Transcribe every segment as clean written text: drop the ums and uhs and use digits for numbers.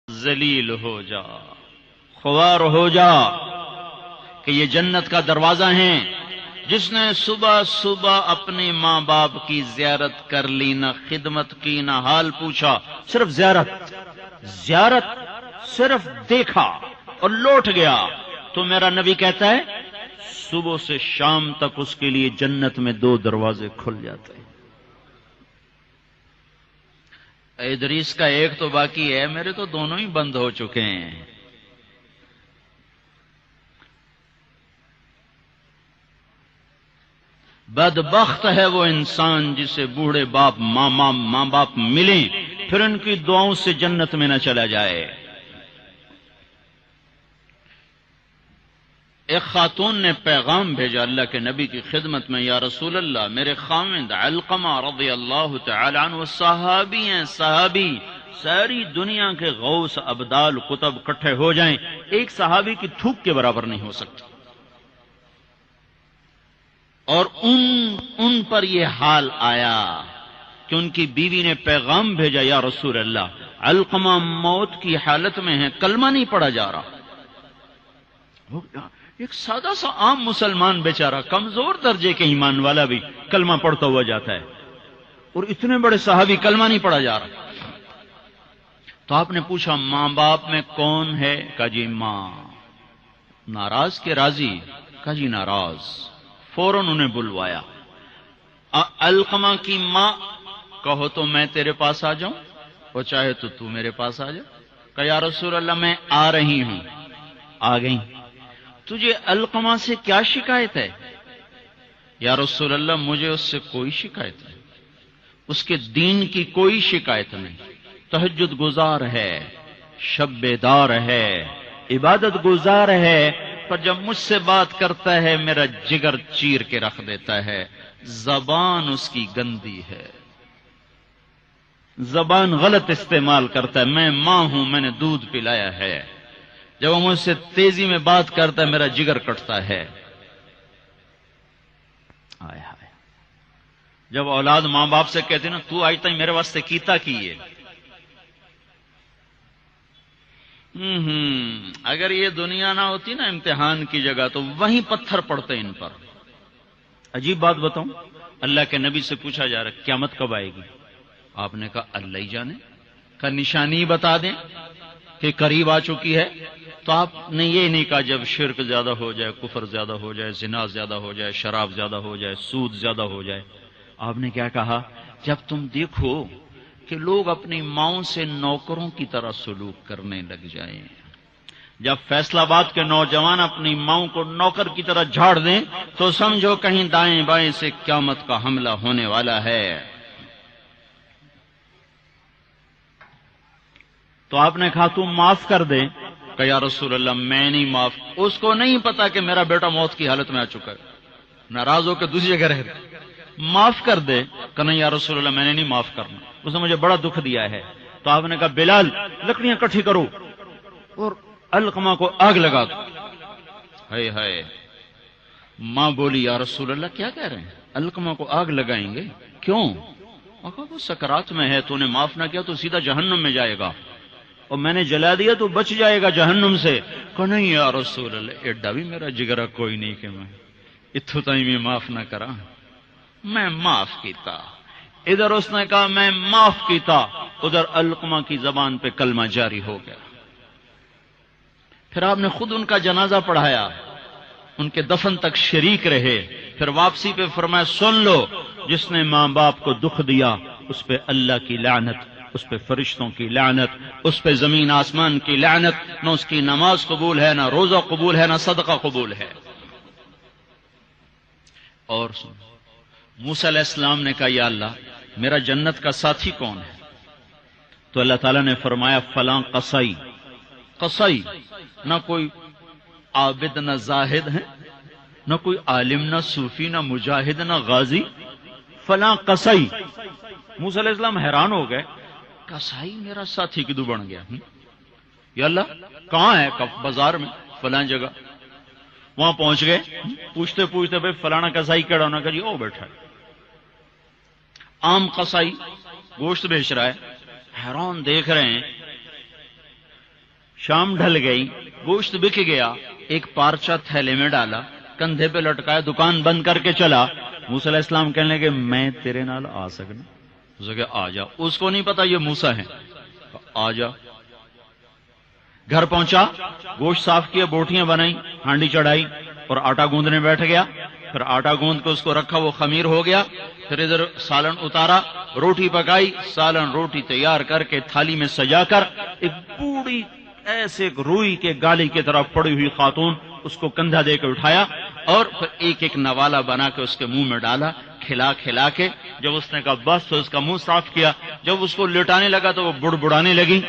ذلیل ہو جا، خوار ہو جا کہ یہ جنت کا دروازہ ہیں۔ جس نے صبح صبح اپنے ماں باپ کی زیارت کر لی، نہ خدمت کی نہ حال پوچھا، صرف زیارت صرف دیکھا اور لوٹ گیا، تو میرا نبی کہتا ہے صبح سے شام تک اس کے لیے جنت میں 2 دروازے کھل جاتے ہیں۔ ادریس کا ایک تو باقی ہے، میرے تو دونوں ہی بند ہو چکے ہیں۔ بدبخت ہے وہ انسان جسے بوڑھے باپ ماں باپ ملیں پھر ان کی دعاؤں سے جنت میں نہ چلا جائے۔ ایک خاتون نے پیغام بھیجا اللہ کے نبی کی خدمت میں، یا رسول اللہ، میرے خاوند علقمہ رضی اللہ تعالی عنہ صحابی ہیں، صحابی، ساری دنیا کے غوث ابدال قطب اکٹھے ہو جائیں، ایک صحابی کی تھوک کے برابر نہیں ہو سکتی، اور ان پر یہ حال آیا کہ ان کی بیوی نے پیغام بھیجا، یا رسول اللہ، علقمہ موت کی حالت میں ہے، کلمہ نہیں پڑھا جا رہا۔ ایک سادہ سا عام مسلمان بیچارہ، کمزور درجے کے ایمان والا بھی کلمہ پڑھتا ہوا جاتا ہے، اور اتنے بڑے صحابی کلمہ نہیں پڑھا جا رہا۔ تو آپ نے پوچھا ماں باپ میں کون ہے؟ کہا جی ماں۔ ناراض کے راضی؟ کہا جی ناراض۔ فوراً انہیں بلوایا۔ علقمہ کی ماں، کہو تو میں تیرے پاس آ جاؤں، اور چاہے تو میرے پاس آ جا۔ کہا یا رسول اللہ میں آ رہی ہوں۔ آ گئی۔ تجھے علقمہ سے کیا شکایت ہے؟ یا رسول اللہ مجھے اس سے کوئی شکایت نہیں، اس کے دین کی کوئی شکایت نہیں، تہجد گزار ہے، شب بیدار ہے، عبادت گزار ہے، پر جب مجھ سے بات کرتا ہے میرا جگر چیر کے رکھ دیتا ہے، زبان اس کی گندی ہے، زبان غلط استعمال کرتا ہے۔ میں ماں ہوں، میں نے دودھ پلایا ہے، جب وہ مجھ سے تیزی میں بات کرتا ہے میرا جگر کٹتا ہے۔ آئے ہائے، جب اولاد ماں باپ سے کہتے نا تو آج تک میرے واسطے کیتا کی ہے، اگر یہ دنیا نہ ہوتی نا امتحان کی جگہ تو وہیں پتھر پڑتے ان پر۔ عجیب بات بتاؤں، اللہ کے نبی سے پوچھا جا رہا قیامت کب آئے گی؟ آپ نے کہا اللہ ہی جانے، کا نشانی بتا دیں کہ قریب آ چکی ہے؟ تو آپ نے یہ نہیں کہا جب شرک زیادہ ہو جائے، کفر زیادہ ہو جائے، زنا زیادہ ہو جائے، شراب زیادہ ہو جائے، سود زیادہ ہو جائے۔ آپ نے کیا کہا؟ جب تم دیکھو کہ لوگ اپنی ماؤں سے نوکروں کی طرح سلوک کرنے لگ جائیں، جب فیصل آباد کے نوجوان اپنی ماؤں کو نوکر کی طرح جھاڑ دیں، تو سمجھو کہیں دائیں بائیں سے قیامت کا حملہ ہونے والا ہے۔ تو آپ نے کہا تم معاف کر دے؟ کہ یا رسول اللہ میں نہیں معاف۔ اس کو نہیں پتا کہ میرا بیٹا موت کی حالت میں آ چکا ہے، ناراض ہو کے دوسری جگہ رہ معاف کر دے؟ کہ نہیں یا رسول اللہ میں نے نہیں معاف کرنا، اس نے مجھے بڑا دکھ دیا ہے۔ تو آپ نے کہا بلال لکڑیاں اکٹھی کرو اور علقمہ کو آگ لگا دو۔ ہائے ہائے، ماں بولی یا رسول اللہ کیا کہہ رہے ہیں، علقمہ کو آگ لگائیں گے؟ کیوں؟ وہ سکرات میں ہے، تو نے معاف نہ کیا تو سیدھا جہنم میں جائے گا، اور میں نے جلا دیا تو بچ جائے گا جہنم سے۔ کہ نہیں یا رسول اللہ ایڈا بھی میرا جگرا کوئی نہیں کہ میں اتھو تائیں میں معاف نہ کرا۔ میں معاف کیتا۔ ادھر اس نے کہا میں معاف کیتا، ادھر علقمہ کی زبان پہ کلمہ جاری ہو گیا۔ پھر آپ نے خود ان کا جنازہ پڑھایا، ان کے دفن تک شریک رہے، پھر واپسی پہ فرمایا سن لو، جس نے ماں باپ کو دکھ دیا اس پہ اللہ کی لعنت، اس پہ فرشتوں کی لعنت، اس پہ زمین آسمان کی لعنت، نہ اس کی نماز قبول ہے، نہ روزہ قبول ہے، نہ صدقہ قبول ہے۔ اور موسیٰ علیہ السلام نے کہا یا اللہ میرا جنت کا ساتھی کون ہے؟ تو اللہ تعالیٰ نے فرمایا فلاں قصائی۔ قصائی نہ کوئی عابد نہ زاہد ہے، نہ کوئی عالم نہ صوفی نہ مجاہد نہ غازی، فلاں قصائی۔ موسیٰ علیہ السلام حیران ہو گئے، قصائی میرا ساتھی کدو بن گیا؟ یا اللہ کہاں ہے؟ بازار میں فلاں جگہ۔ وہاں پہنچ گئے، پوچھتے پوچھتے بھائی فلانا قصائی کیڑا ہونا؟ کہ جی او بیٹھا ہے۔ عام قصائی گوشت بیچ رہا ہے، حیران دیکھ رہے ہیں شام ڈھل گئی، گوشت بک گیا، ایک پارچہ تھیلے میں ڈالا، کندھے پہ لٹکایا، دکان بند کر کے چلا۔ موسیٰ علیہ السلام کہنے لگے میں تیرے نال آ سکنا؟ اس نے کہا آ جا۔ اس کو نہیں پتا یہ موسیٰ ہیں، آ جا۔ گھر پہنچا، گوشت صاف کیا، بوٹیاں بنائی، ہانڈی چڑھائی اور آٹا گوندنے بیٹھ گیا۔ پھر آٹا گوند کے اس کو رکھا، وہ خمیر ہو گیا۔ پھر ادھر سالن اتارا، روٹی پکائی، سالن روٹی تیار کر کے تھالی میں سجا کر ایک بوڑھی ایسے روئی کے گالی کی طرف پڑی ہوئی خاتون، اس کو کندھا دے کے اٹھایا اور پھر ایک ایک نوالا بنا کے اس کے منہ میں ڈالا، کھلا کھلا کے۔ جب اس نے کہا بس تو اس کا منہ صاف کیا۔ جب اس کو لٹانے لگا تو وہ بڑبڑانے لگی۔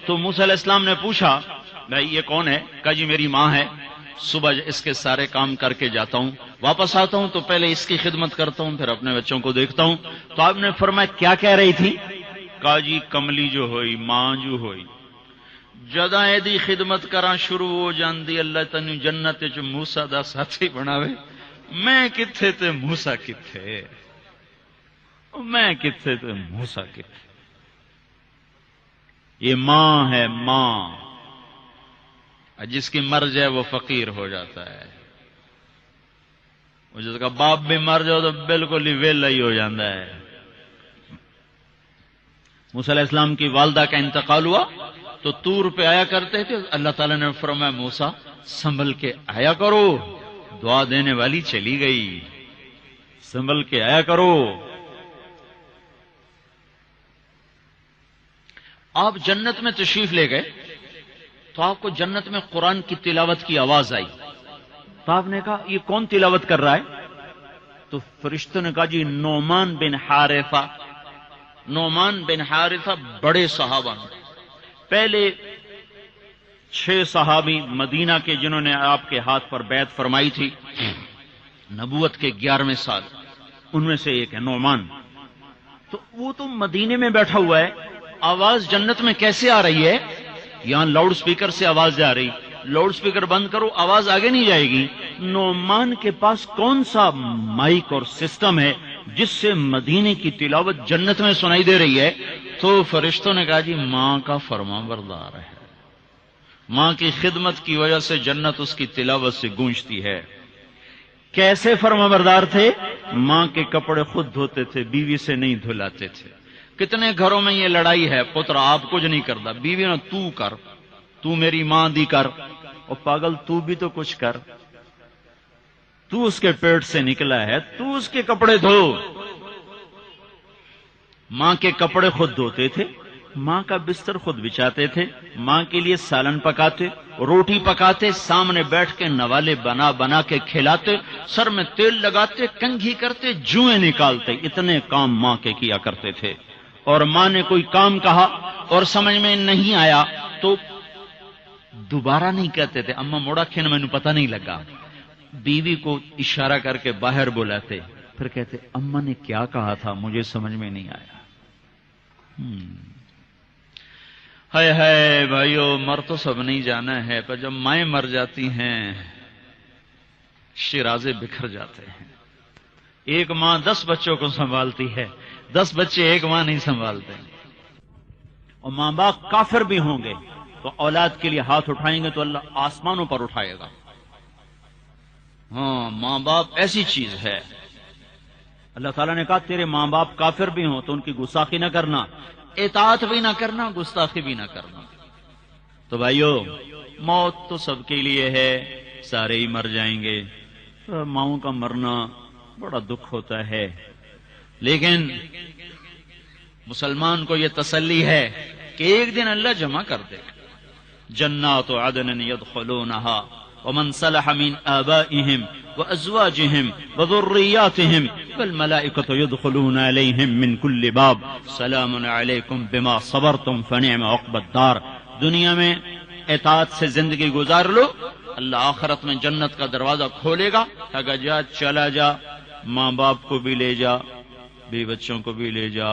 تو موسیٰ علیہ السلام نے پوچھا بھائی یہ کون ہے؟ کہا جی میری ماں ہے، صبح اس کے سارے کام کر کے جاتا ہوں، واپس آتا ہوں تو پہلے اس کی خدمت کرتا ہوں، پھر اپنے بچوں کو دیکھتا ہوں۔ تو آپ نے فرمایا کیا کہہ رہی تھی؟ کہا جی کملی جو ہوئی، ماں جو ہوئی، جدا ایدی خدمت کراں شروع ہو جاندی، اللہ تینوں جنت وچ موسیٰ دا ساتھی بناوے۔ میں کتھے تے موسیٰ کتھے، میں کتھے تے موسیٰ کتھے۔ یہ ماں ہے، ماں، جس کی مر جائے وہ فقیر ہو جاتا ہے، جس کا باپ بھی مر جاؤ تو بالکل ہی ویلا ہی ہو جاتا ہے۔ موسیٰ علیہ السلام کی والدہ کا انتقال ہوا تو طور پہ آیا کرتے تھے، اللہ تعالیٰ نے فرمایا موسیٰ سنبھل کے آیا کرو، دعا دینے والی چلی گئی، سنبھل کے آیا کرو۔ آپ جنت میں تشریف لے گئے تو آپ کو جنت میں قرآن کی تلاوت کی آواز آئی، تو آپ نے کہا یہ کون تلاوت کر رہا ہے؟ تو فرشتوں نے کہا جی نعمان بن حارثہ۔ نعمان بن حارثہ بڑے صحابہ ہیں، پہلے 6 صحابی مدینہ کے جنہوں نے آپ کے ہاتھ پر بیعت فرمائی تھی نبوت کے 11ویں سال، ان میں سے ایک ہے نعمان۔ تو وہ تو مدینے میں بیٹھا ہوا ہے، آواز جنت میں کیسے آ رہی ہے؟ یہاں لاؤڈ سپیکر سے آواز جا رہی، لاؤڈ سپیکر بند کرو آواز آگے نہیں جائے گی۔ نعمان کے پاس کون سا مائک اور سسٹم ہے جس سے مدینے کی تلاوت جنت میں سنائی دے رہی ہے؟ تو فرشتوں نے کہا جی ماں کا فرما بردار ہے، ماں کی خدمت کی وجہ سے جنت اس کی تلاوت سے گونجتی ہے۔ کیسے فرما بردار تھے؟ ماں کے کپڑے خود دھوتے تھے، بیوی سے نہیں دھلاتے تھے۔ کتنے گھروں میں یہ لڑائی ہے، پتر آپ کچھ نہیں کرتا، بیوی نے تو کر، تو میری ماں دی کر، اور پاگل تو بھی تو کچھ کر، تو اس کے پیٹ سے نکلا ہے، تو اس کے کپڑے دھو۔ ماں کے کپڑے خود دھوتے تھے، ماں کا بستر خود بچھاتے تھے، ماں کے لیے سالن پکاتے، روٹی پکاتے، سامنے بیٹھ کے نوالے بنا بنا کے کھلاتے، سر میں تیل لگاتے، کنگھی کرتے، جوئیں نکالتے، اتنے کام ماں کے کیا کرتے تھے۔ اور ماں نے کوئی کام کہا اور سمجھ میں نہیں آیا تو دوبارہ نہیں کہتے تھے اماں موڑا کھین میں نے پتہ نہیں لگا، بیوی کو اشارہ کر کے باہر بلاتے، پھر کہتے اماں نے کیا کہا تھا مجھے سمجھ میں نہیں آیا۔ ہائے ہائے بھائیو، مر تو سب نہیں جانا ہے، پر جب مائیں مر جاتی ہیں شیرازے بکھر جاتے ہیں۔ ایک ماں 10 بچوں کو سنبھالتی ہے، 10 بچے ایک ماں نہیں سنبھالتے۔ اور ماں باپ کافر بھی ہوں گے تو اولاد کے لیے ہاتھ اٹھائیں گے تو اللہ آسمانوں پر اٹھائے گا۔ ہاں، ماں باپ ایسی چیز ہے۔ اللہ تعالیٰ نے کہا تیرے ماں باپ کافر بھی ہوں تو ان کی گستاخی نہ کرنا، اطاعت بھی نہ کرنا، گستاخی بھی نہ کرنا۔ تو بھائیو، موت تو سب کے لیے ہے، سارے ہی مر جائیں گے۔ ماؤں کا مرنا بڑا دکھ ہوتا ہے، لیکن مسلمان کو یہ تسلی ہے کہ ایک دن اللہ جمع کر دے گا۔ جنات عدن يدخلونها ومن صلح من آبائهم وأزواجهم وذرياتهم والملائكة يدخلون عليهم من كل باب سلام عليكم بما صبرتم فنعم عقبى الدار۔ دنیا میں اطاعت سے زندگی گزار لو، اللہ آخرت میں جنت کا دروازہ کھولے گا، اگر جا چلا جا، ماں باپ کو بھی لے جا، بیوی بچوں کو بھی لے جا،